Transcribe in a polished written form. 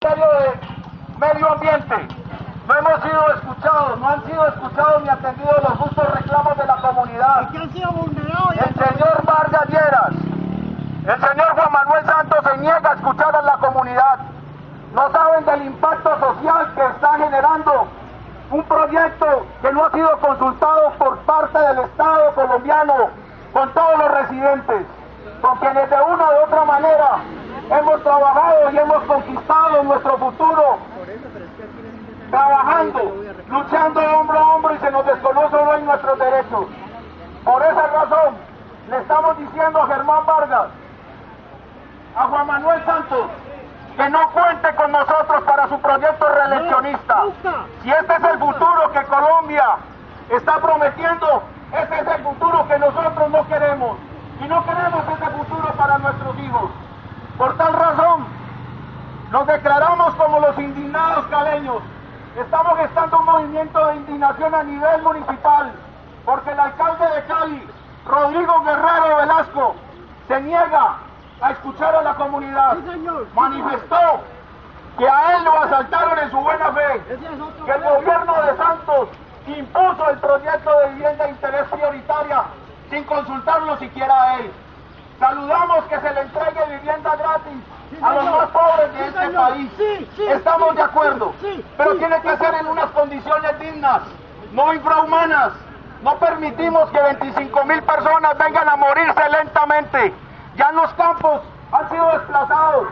Ministerio de Medio Ambiente. No hemos sido escuchados, no han sido escuchados ni atendidos los justos reclamos de la comunidad. Que han sido vulnerados. El señor Vargas Lleras, el señor Juan Manuel Santos se niega a escuchar a la comunidad. No saben del impacto social que está generando un proyecto que no ha sido consultado por parte del Estado colombiano con todos los residentes, con quienes de una u otra manera hemos trabajado y hemos conquistado nuestro futuro, trabajando, luchando hombro a hombro y se nos desconoce hoy nuestros derechos. Por esa razón, le estamos diciendo a Germán Vargas, a Juan Manuel Santos, que no cuente con nosotros para su proyecto reeleccionista. Si este es el futuro que Colombia está prometiendo, ese es el futuro que nosotros no queremos. Y no queremos ese futuro para nuestros hijos. Por tal razón, nos declaramos como los indignados caleños. Estamos gestando un movimiento de indignación a nivel municipal, porque el alcalde de Cali, Rodrigo Guerrero Velasco, se niega a escuchar a la comunidad. Manifestó que a él lo asaltaron en su buena fe, que el gobierno de Santos impuso el proyecto de vivienda de interés prioritaria sin consultarlo siquiera a él. Saludamos que se le entregue vivienda gratis a los más pobres de este país. Estamos de acuerdo, pero tiene que ser en unas condiciones dignas, no infrahumanas. No permitimos que 25.000 personas vengan a morirse lentamente. Ya en los campos han sido desplazados,